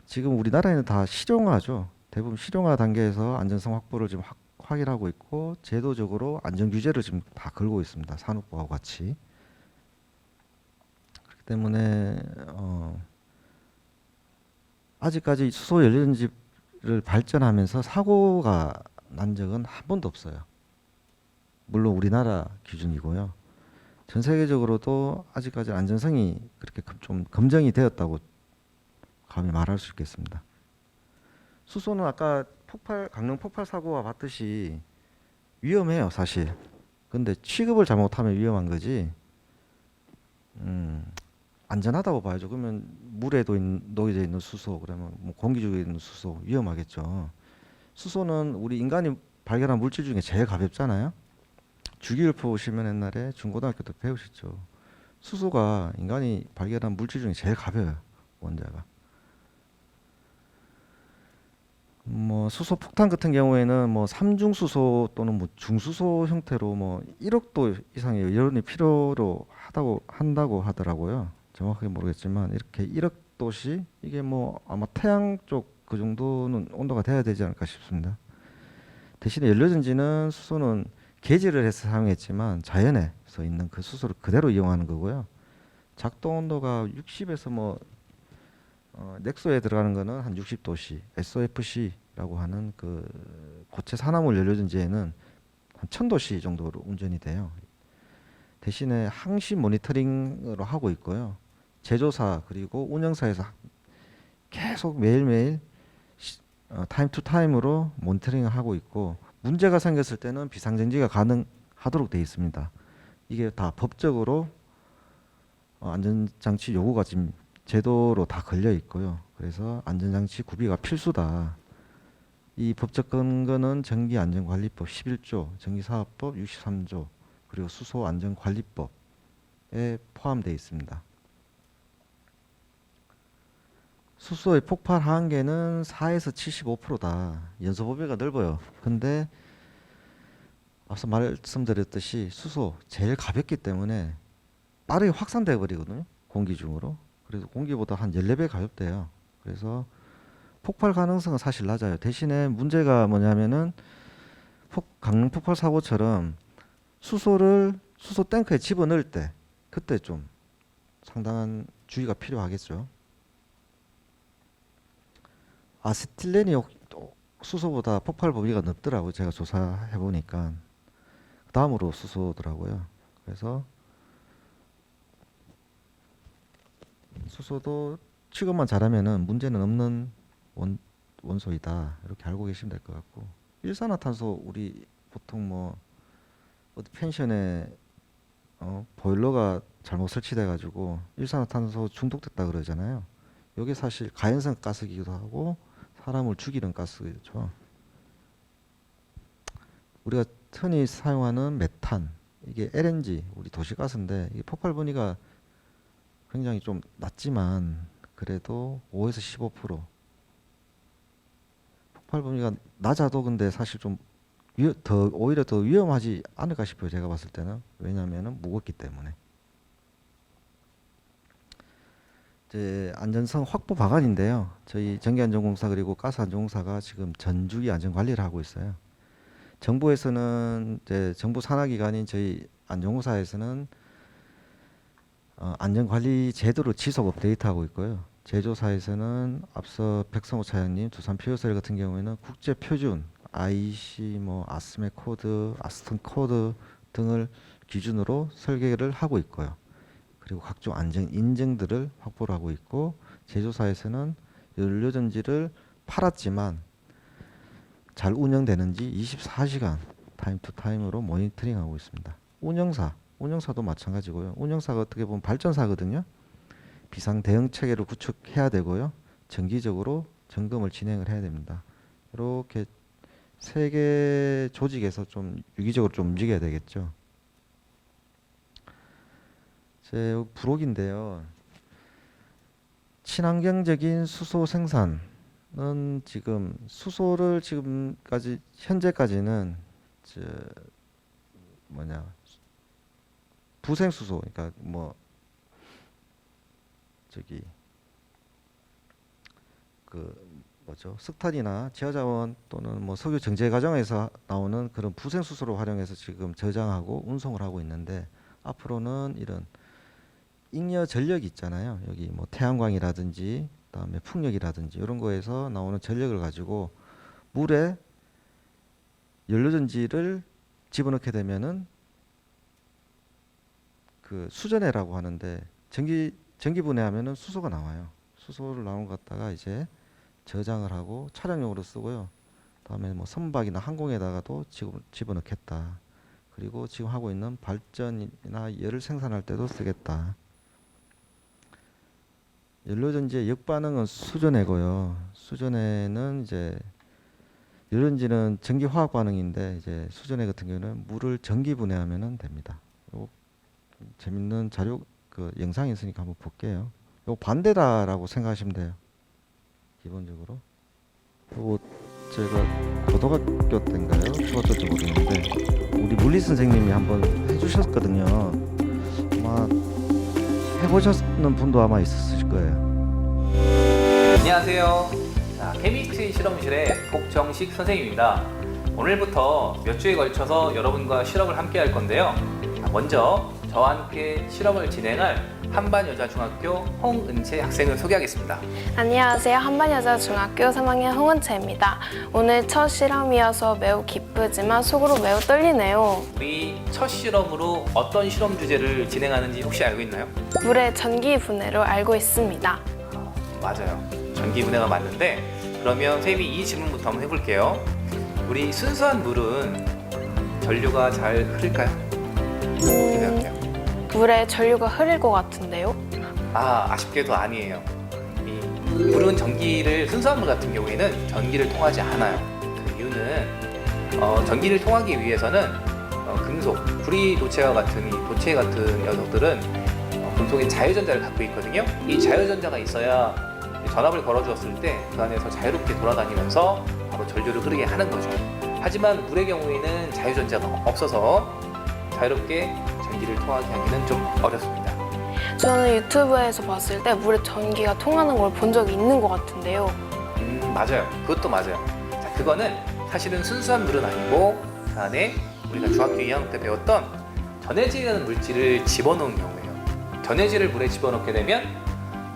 지금 우리나라에는 다 실용화죠. 대부분 실용화 단계에서 안전성 확보를 지금 확인하고 있고 제도적으로 안전 규제를 지금 다 걸고 있습니다. 산업부하고 같이. 그렇기 때문에 아직까지 수소 연료전지를 발전하면서 사고가 난 적은 한 번도 없어요. 물론 우리나라 기준이고요. 전 세계적으로도 아직까지 안전성이 그렇게 좀 검증이 되었다고 감히 말할 수 있겠습니다. 수소는 아까 강릉 폭발 사고와 봤듯이 위험해요, 사실. 근데 취급을 잘못하면 위험한 거지. 안전하다고 봐야죠. 그러면 물에도 놓여져 있는 수소, 그러면 뭐 공기 중에 있는 수소 위험하겠죠. 수소는 우리 인간이 발견한 물질 중에 제일 가볍잖아요. 주기율표 보시면 옛날에 중고등학교 때 배우셨죠. 수소가 인간이 발견한 물질 중에 제일 가벼워요, 원자가. 뭐 수소 폭탄 같은 경우에는 뭐 삼중수소 또는 뭐 중수소 형태로 뭐 1억도 이상의 연료이 필요로 한다고 하더라고요. 정확하게 모르겠지만 이렇게 1억 도시 이게 뭐 아마 태양 쪽 그 정도는 온도가 돼야 되지 않을까 싶습니다. 대신에 연료전지는 수소는 개질을 해서 사용했지만 자연에서 있는 그 수소를 그대로 이용하는 거고요. 작동 온도가 60에서 뭐 넥소에 들어가는 거는 한 60도씨, SOFC라고 하는 그 고체 산화물 연료전지에는 한 1000도씨 정도로 운전이 돼요. 대신에 항시 모니터링으로 하고 있고요. 제조사 그리고 운영사에서 계속 매일매일 타임 투 타임으로 모니터링을 하고 있고 문제가 생겼을 때는 비상정지가 가능하도록 되어 있습니다. 이게 다 법적으로 안전장치 요구가 지금 제도로 다 걸려 있고요. 그래서 안전장치 구비가 필수다. 이 법적 근거는 전기안전관리법 11조, 전기사업법 63조, 그리고 수소안전관리법에 포함되어 있습니다. 수소의 폭발 한계는 4에서 75%다. 연소범위가 넓어요. 근데 앞서 말씀드렸듯이 수소 제일 가볍기 때문에 빠르게 확산돼 버리거든요. 공기 중으로. 그래서 공기보다 한 14배 가볍대요. 그래서 폭발 가능성은 사실 낮아요. 대신에 문제가 뭐냐면은 강릉 폭발 사고처럼 수소 탱크에 집어넣을 때 그때 좀 상당한 주의가 필요하겠죠. 아세틸렌이 수소보다 폭발 범위가 넓더라고요. 제가 조사해 보니까. 다음으로 수소더라고요. 그래서 수소도 취급만 잘하면은 문제는 없는 원소이다. 이렇게 알고 계시면 될 것 같고. 일산화탄소 우리 보통 뭐 어디 펜션에 보일러가 잘못 설치돼 가지고 일산화탄소 중독됐다 그러잖아요. 이게 사실 가연성 가스이기도 하고 사람을 죽이는 가스죠. 우리가 흔히 사용하는 메탄, 이게 LNG, 우리 도시가스인데 이게 폭발 분위가 굉장히 좀 낮지만 그래도 5에서 15% 폭발 범위가 낮아도 근데 사실 좀 오히려 더 위험하지 않을까 싶어요. 제가 봤을 때는. 왜냐하면 무겁기 때문에. 이제 안전성 확보 방안인데요. 저희 전기안전공사 그리고 가스안전공사가 지금 전주기 안전관리를 하고 있어요. 정부에서는 이제 정부 산하기관인 저희 안전공사에서는 안전관리 제도를 지속 업데이트하고 있고요. 제조사에서는 앞서 백성호 차장님 두산 퓨어셀 같은 경우에는 국제 표준 IEC 뭐 아스메 코드, 아스톤 코드 등을 기준으로 설계를 하고 있고요. 그리고 각종 안전 인증들을 확보를 하고 있고 제조사에서는 연료전지를 팔았지만 잘 운영되는지 24시간 타임 투 타임으로 모니터링하고 있습니다. 운영사도 마찬가지고요. 운영사가 어떻게 보면 발전사거든요. 비상 대응 체계를 구축해야 되고요. 정기적으로 점검을 진행을 해야 됩니다. 이렇게 세 개 조직에서 좀 유기적으로 좀 움직여야 되겠죠. 제 부록인데요. 친환경적인 수소 생산은 지금 수소를 지금까지 현재까지는 부생 수소, 그러니까 석탄이나 지하자원 또는 석유 정제 과정에서 나오는 그런 부생 수소를 활용해서 지금 저장하고 운송을 하고 있는데, 앞으로는 이런 잉여 전력이 있잖아요. 여기 태양광이라든지 그다음에 풍력이라든지 이런 거에서 나오는 전력을 가지고 물에 연료전지를 집어넣게 되면은 그 수전해라고 하는데, 전기 분해하면은 수소가 나와요. 수소를 나온 것 갖다가 이제 저장을 하고 차량용으로 쓰고요. 다음에 선박이나 항공에다가도 집어넣겠다. 그리고 지금 하고 있는 발전이나 열을 생산할 때도 쓰겠다. 연료전지의 역반응은 수전해고요. 수전해는 이제 연료전지는 전기화학 반응인데, 이제 수전해 같은 경우는 물을 전기 분해하면 됩니다. 재밌는 자료 영상이 있으니까 한번 볼게요. 요 반대다라고 생각하시면 돼요. 기본적으로. 요 제가 고등학교 때인가요? 중학교 때 모르겠는데 우리 물리 선생님이 한번 해주셨거든요. 아마 해보셨는 분도 아마 있으실 거예요. 안녕하세요. 케미스트리 실험실의 복정식 선생님입니다. 오늘부터 몇 주에 걸쳐서 여러분과 실험을 함께 할 건데요. 먼저 저와 함께 실험을 진행할 한반여자중학교 홍은채 학생을 소개하겠습니다. 안녕하세요. 한반여자중학교 3학년 홍은채입니다. 오늘 첫 실험이어서 매우 기쁘지만 속으로 매우 떨리네요. 우리 첫 실험으로 어떤 실험 주제를 진행하는지 혹시 알고 있나요? 물의 전기 분해로 알고 있습니다. 맞아요. 전기 분해가 맞는데, 그러면 선생님이 이 질문부터 한번 해볼게요. 우리 순수한 물은 전류가 잘 흐를까요? 어떻게 생각해요? 물에 전류가 흐를 것 같은데요? 아쉽게도 아니에요. 이 물은 순수한 물 같은 경우에는 전기를 통하지 않아요. 그 이유는 전기를 통하기 위해서는 금속, 구리 도체와 같은 이 도체 같은 녀석들은 금속의 자유전자를 갖고 있거든요. 이 자유전자가 있어야 전압을 걸어주었을 때 그 안에서 자유롭게 돌아다니면서 바로 전류를 흐르게 하는 거죠. 하지만 물의 경우에는 자유전자가 없어서 자유롭게 전기를 통하게 하기는 좀 어렵습니다. 저는 유튜브에서 봤을 때 물에 전기가 통하는 걸 본 적이 있는 것 같은데요. 맞아요. 그것도 맞아요. 자, 그거는 사실은 순수한 물은 아니고 그 안에 우리가 중학교 2학년 때 배웠던 전해질이라는 물질을 집어넣은 경우예요. 전해질을 물에 집어넣게 되면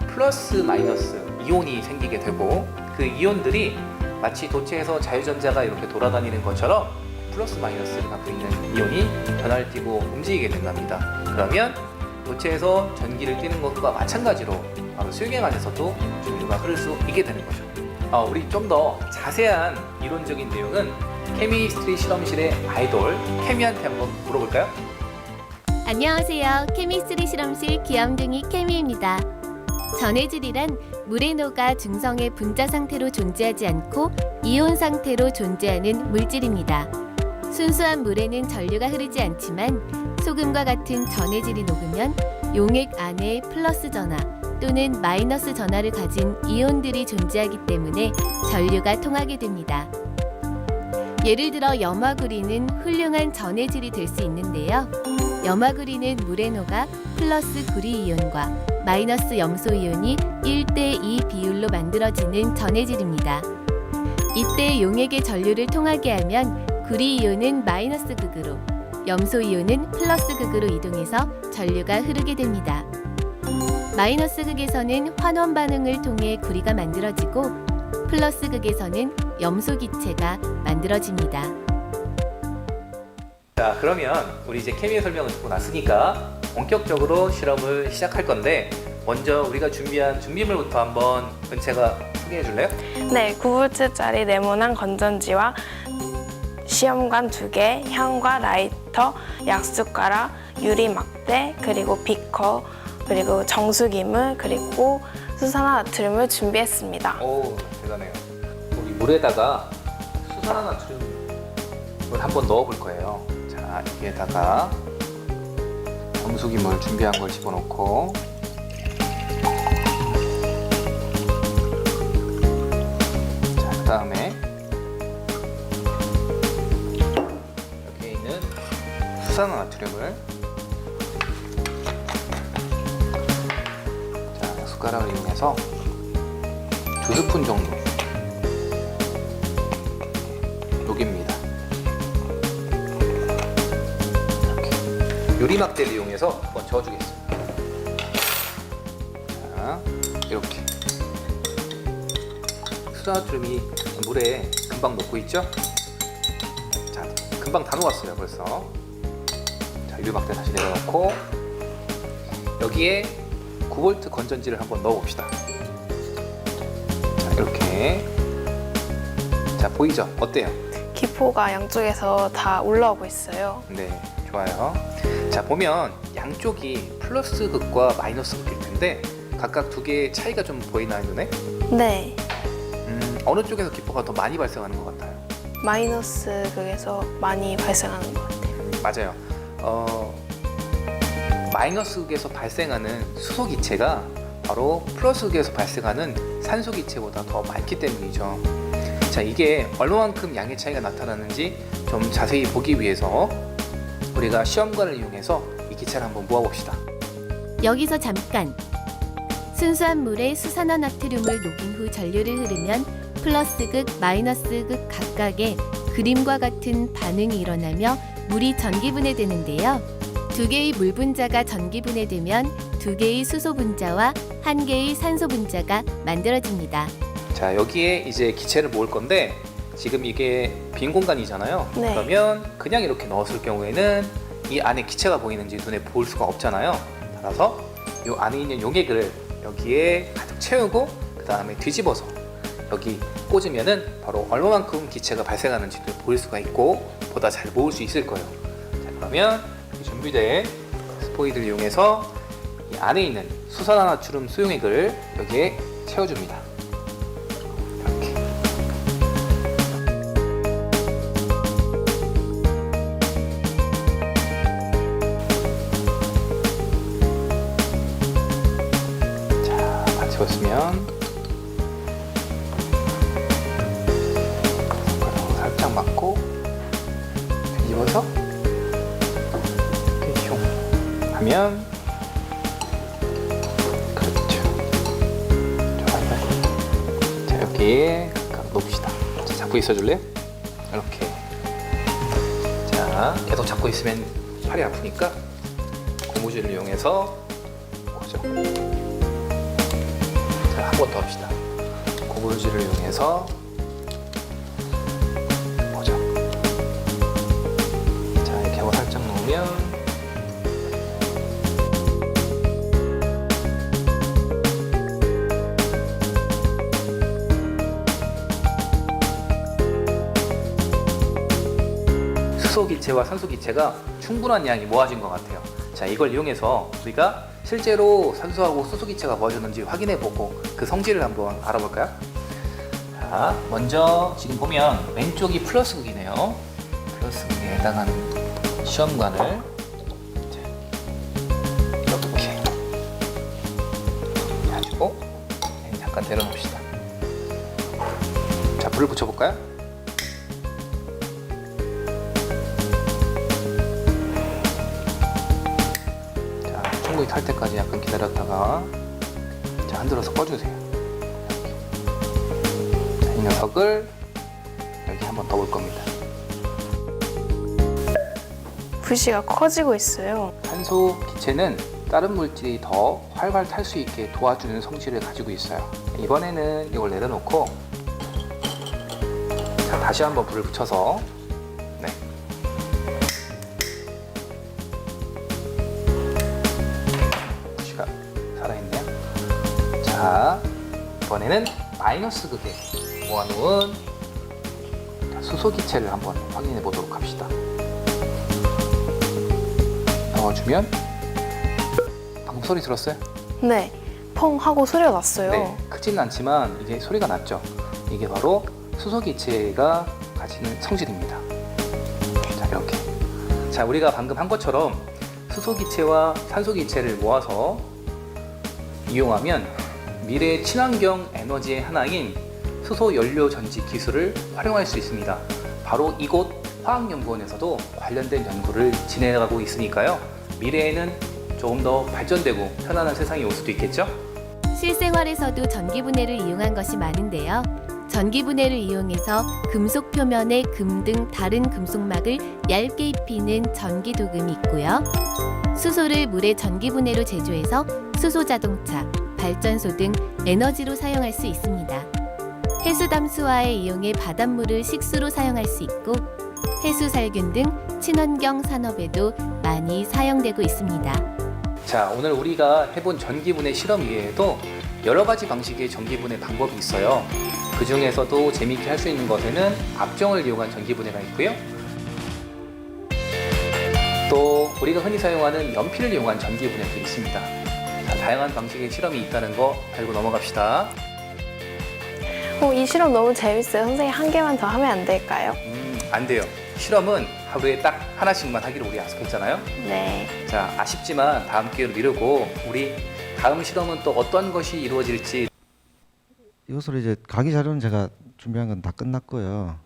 플러스 마이너스 이온이 생기게 되고, 그 이온들이 마치 도체에서 자유전자가 이렇게 돌아다니는 것처럼 플러스 마이너스를 갖고 있는 이온이 변화를 띠고 움직이게 된답니다. 그러면 도체에서 전기를 띠는 것과 마찬가지로 바로 수용액 안에서도 전류가 흐를 수 있게 되는 거죠. 우리 좀 더 자세한 이론적인 내용은 케미스트리 실험실의 아이돌 케미한테 한번 물어볼까요? 안녕하세요. 케미스트리 실험실 귀염둥이 케미입니다. 전해질이란 물에 녹아 중성의 분자 상태로 존재하지 않고 이온 상태로 존재하는 물질입니다. 순수한 물에는 전류가 흐르지 않지만 소금과 같은 전해질이 녹으면 용액 안에 플러스 전하 또는 마이너스 전하를 가진 이온들이 존재하기 때문에 전류가 통하게 됩니다. 예를 들어 염화구리는 훌륭한 전해질이 될 수 있는데요. 염화구리는 물에 녹아 플러스 구리 이온과 마이너스 염소 이온이 1대2 비율로 만들어지는 전해질입니다. 이때 용액의 전류를 통하게 하면 구리 이온은 마이너스 극으로, 염소 이온은 플러스 극으로 이동해서 전류가 흐르게 됩니다. 마이너스 극에서는 환원 반응을 통해 구리가 만들어지고, 플러스 극에서는 염소 기체가 만들어집니다. 자, 그러면 우리 이제 케미의 설명을 듣고 났으니까 본격적으로 실험을 시작할 건데, 먼저 우리가 준비한 준비물부터 한번 은채가 소개해 줄래요? 네, 9V짜리 네모난 건전지와 시험관 2개, 향과 라이터, 약숟가락, 유리막대, 그리고 비커, 그리고 정수기물, 그리고 수산화나트륨을 준비했습니다. 오, 대단해요. 우리 물에다가 수산화나트륨을 한번 넣어볼 거예요. 자, 여기에다가 정수기물 준비한 걸 집어넣고, 자, 그 다음에 여기에 있는 수산화나트륨을 자, 숟가락을 이용해서 2스푼 정도 녹입니다. 이렇게 유리막대를 이용해서 한번 저어주겠습니다. 자, 이렇게 수산화트륨이 물에 금방 녹고 있죠? 자, 금방 다 녹았어요 벌써. 자, 유리막대 다시 내려놓고 여기에 9V 건전지를 한번 넣어봅시다. 자, 이렇게. 자, 보이죠? 어때요? 기포가 양쪽에서 다 올라오고 있어요. 네, 좋아요. 자, 보면 양쪽이 플러스 극과 마이너스 극일 텐데 각각 2개의 차이가 좀 보이나요, 눈에? 네, 어느 쪽에서 기포가 더 많이 발생하는 것 같아요? 마이너스 극에서 많이 발생하는 것 같아요. 맞아요. 마이너스 극에서 발생하는 수소 기체가 바로 플러스 극에서 발생하는 산소 기체보다 더 많기 때문이죠. 자, 이게 얼마만큼 양의 차이가 나타나는지 좀 자세히 보기 위해서 우리가 시험관을 이용해서 이 기체를 한번 모아봅시다. 여기서 잠깐. 순수한 물에 수산화나트륨을 녹인 후 전류를 흐르면 플러스극, 마이너스극 각각의 그림과 같은 반응이 일어나며 물이 전기분해되는데요. 2개의 물 분자가 전기분해되면 2개의 수소 분자와 1개의 산소 분자가 만들어집니다. 자, 여기에 이제 기체를 모을 건데 지금 이게 빈 공간이잖아요. 네. 그러면 그냥 이렇게 넣었을 경우에는 이 안에 기체가 보이는지 눈에 볼 수가 없잖아요. 따라서 이 안에 있는 용액을 여기에 가득 채우고 그 다음에 뒤집어서 여기 꽂으면은 바로 얼마만큼 기체가 발생하는지도 볼 수가 있고 보다 잘 모을 수 있을 거예요. 자, 그러면 이 준비된 스포이드를 이용해서 이 안에 있는 수산화나트륨 수용액을 여기에 채워줍니다. 이렇게. 자, 다 채웠으면 손가락으로 살짝 맞고 뒤집어서 이렇게 슝 하면 그렇죠. 좋아요. 자, 여기에 각각 놓읍시다. 자, 잡고 있어줄래요? 이렇게. 자, 계속 잡고 있으면 팔이 아프니까 고무줄을 이용해서 고정. 자, 한 번 더 합시다. 고무줄을 이용해서 고정. 자, 이렇게 하고 살짝 놓으면 수소 기체와 산소 기체가 충분한 양이 모아진 것 같아요. 자, 이걸 이용해서 우리가 실제로 산소하고 수소 기체가 모아졌는지 확인해보고 그 성질을 한번 알아볼까요? 자, 먼저 지금 보면 왼쪽이 플러스 극이네요. 플러스 극에 해당하는 시험관을 자, 이렇게 가지고 잠깐 내려놓읍시다. 자, 불을 붙여볼까요? 충분히 탈 때까지 약간 기다렸다가 자, 흔들어서 꺼주세요. 자, 이 녀석을 여기 한번 넣어볼 겁니다. 부시가 커지고 있어요. 산소 기체는 다른 물질이 더 활발 탈 수 있게 도와주는 성질을 가지고 있어요. 이번에는 이걸 내려놓고 자, 다시 한번 불을 붙여서 네. 부시가 살아있네요. 자, 이번에는 마이너스 극에 모아놓은 수소 기체를 한번 확인해 보도록 합시다. 넣어주면 방금 소리 들었어요? 네, 펑 하고 소리가 났어요. 네, 크지는 않지만 이게 소리가 났죠. 이게 바로 수소 기체가 가지는 성질입니다. 자, 이렇게. 자, 우리가 방금 한 것처럼 수소 기체와 산소 기체를 모아서 이용하면 미래의 친환경 에너지의 하나인 수소 연료 전지 기술을 활용할 수 있습니다. 바로 이곳 화학연구원에서도 관련된 연구를 진행하고 있으니까요. 미래에는 조금 더 발전되고 편안한 세상이 올 수도 있겠죠? 실생활에서도 전기분해를 이용한 것이 많은데요. 전기분해를 이용해서 금속 표면에 금 등 다른 금속막을 얇게 입히는 전기도금이 있고요. 수소를 물의 전기분해로 제조해서 수소자동차, 발전소 등 에너지로 사용할 수 있습니다. 해수담수화에 이용해 바닷물을 식수로 사용할 수 있고 해수살균 등 친환경 산업에도 많이 사용되고 있습니다. 자, 오늘 우리가 해본 전기분해 실험 이외에도 여러 가지 방식의 전기분해 방법이 있어요. 그 중에서도 재미있게 할 수 있는 것에는 압정을 이용한 전기분해가 있고요. 또 우리가 흔히 사용하는 연필을 이용한 전기분해도 있습니다. 자, 다양한 방식의 실험이 있다는 거 알고 넘어갑시다. 이 실험 너무 재밌어요. 선생님 한 개만 더 하면 안 될까요? 안 돼요. 실험은 하루에 딱 하나씩만 하기로 우리 약속했잖아요. 네. 자, 아쉽지만 다음 기회로 미루고 우리 다음 실험은 또 어떤 것이 이루어질지 이것으로 이제 강의 자료는 제가 준비한 건 다 끝났고요.